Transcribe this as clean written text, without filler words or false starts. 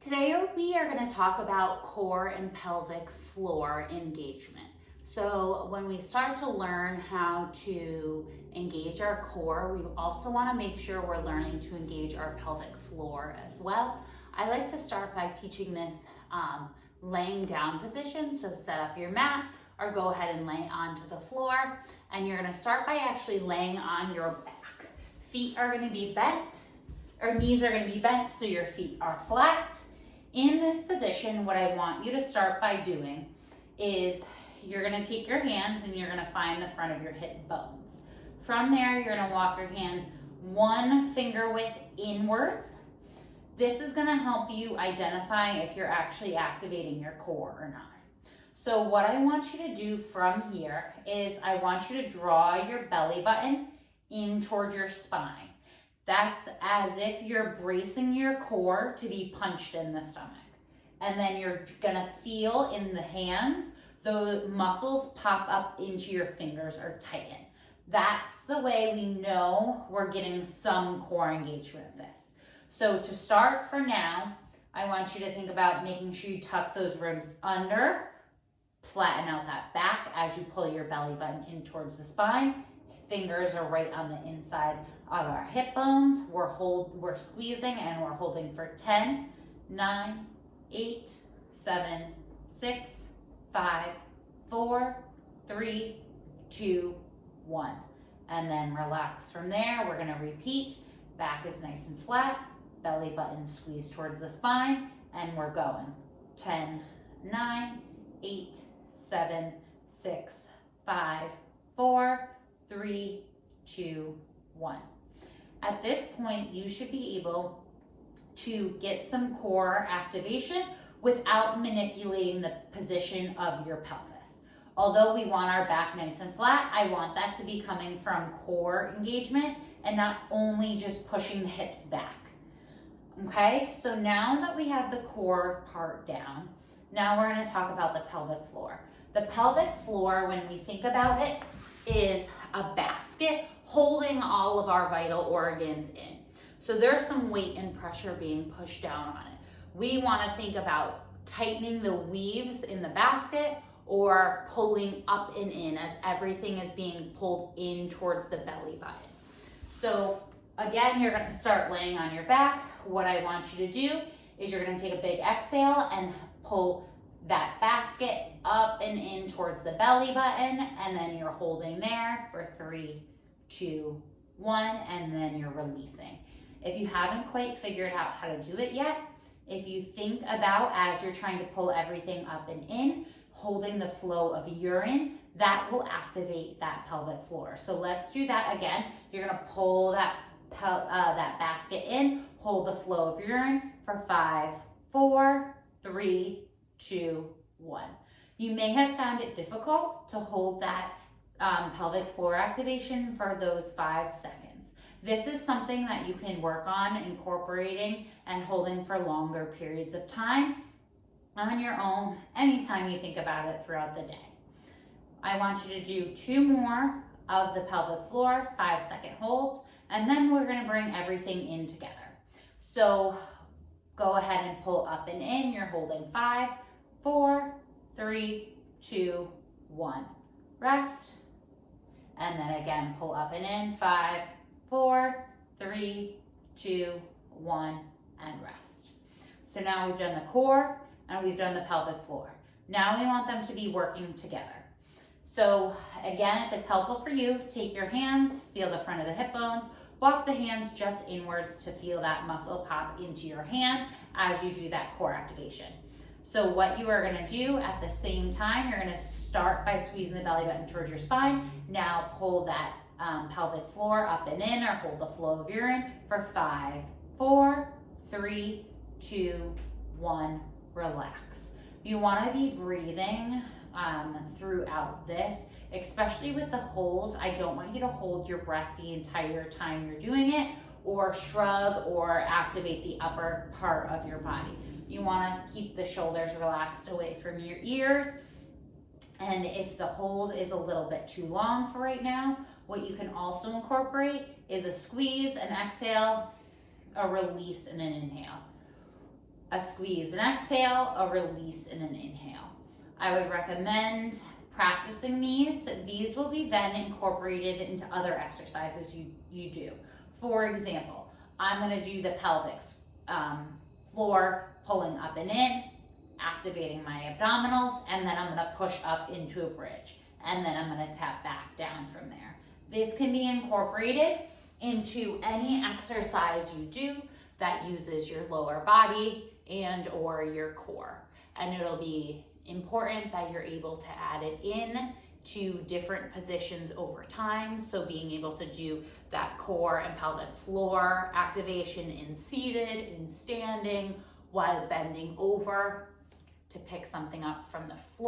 Today we are going to talk about core and pelvic floor engagement. So when we start to learn how to engage our core, we also want to make sure we're learning to engage our pelvic floor as well. I like to start by teaching this laying down position. So set up your mat or go ahead and lay onto the floor. And you're going to start by actually laying on your back. Feet are going to be bent, or knees are going to be bent so your feet are flat. In this position, what I want you to start by doing is you're going to take your hands and you're going to find the front of your hip bones. From there, you're going to walk your hands one finger width inwards. This is going to help you identify if you're actually activating your core or not. So what I want you to do from here is I want you to draw your belly button in towards your spine. That's as if you're bracing your core to be punched in the stomach. And then you're gonna feel in the hands, the muscles pop up into your fingers or tighten. That's the way we know we're getting some core engagement of this. So to start for now, I want you to think about making sure you tuck those ribs under, flatten out that back as you pull your belly button in towards the spine. Fingers are right on the inside of our hip bones. We're squeezing and we're holding for 10, 9, 8, 7, 6, 5, 4, 3, 2, 1. And then relax from there. We're gonna repeat. Back is nice and flat. Belly button squeezed towards the spine. And we're going. 10, 9, 8, 7, 6, 5, 4, 3, 2, 1. At this point, you should be able to get some core activation without manipulating the position of your pelvis. Although we want our back nice and flat, I want that to be coming from core engagement and not only just pushing the hips back. Okay, so now that we have the core part down, now we're going to talk about the pelvic floor. The pelvic floor, when we think about it, is a basket holding all of our vital organs in. So there's some weight and pressure being pushed down on it. We want to think about tightening the weaves in the basket or pulling up and in as everything is being pulled in towards the belly button. So again, you're going to start laying on your back. What I want you to do is you're going to take a big exhale and pull that basket up and in towards the belly button, and then you're holding there for 3, 2, 1, and then you're releasing. If you haven't quite figured out how to do it yet, if you think about as you're trying to pull everything up and in, holding the flow of urine, that will activate that pelvic floor. So let's do that again. You're gonna pull that basket in, hold the flow of urine for 5, 4, 3, 2, 1. You may have found it difficult to hold that pelvic floor activation for those 5 seconds. This is something that you can work on incorporating and holding for longer periods of time on your own anytime you think about it throughout the day. I want you to do 2 more of the pelvic floor, 5-second holds, and then we're going to bring everything in together. So go ahead and pull up and in. You're holding 5, 4, 3, 2, 1. Rest. And then again, pull up and in. 5, 4, 3, 2, 1, and rest. So now we've done the core and we've done the pelvic floor. Now we want them to be working together. So again, if it's helpful for you, take your hands, feel the front of the hip bones, walk the hands just inwards to feel that muscle pop into your hand as you do that core activation. So what you are gonna do at the same time, you're gonna start by squeezing the belly button towards your spine. Now pull that pelvic floor up and in, or hold the flow of urine for 5, 4, 3, 2, 1, relax. You wanna be breathing throughout this, especially with the holds. I don't want you to hold your breath the entire time you're doing it, or shrug or activate the upper part of your body. You want to keep the shoulders relaxed away from your ears. And if the hold is a little bit too long for right now, what you can also incorporate is a squeeze, an exhale, a release, and an inhale. a squeeze and exhale, a release and an inhale. I would recommend practicing these. These will be then incorporated into other exercises you do. For example, I'm gonna do the pelvic floor, pulling up and in, activating my abdominals, and then I'm gonna push up into a bridge. And then I'm gonna tap back down from there. This can be incorporated into any exercise you do that uses your lower body and or your core. And it'll be important that you're able to add it in to different positions over time. So being able to do that core and pelvic floor activation in seated, in standing, while bending over to pick something up from the floor.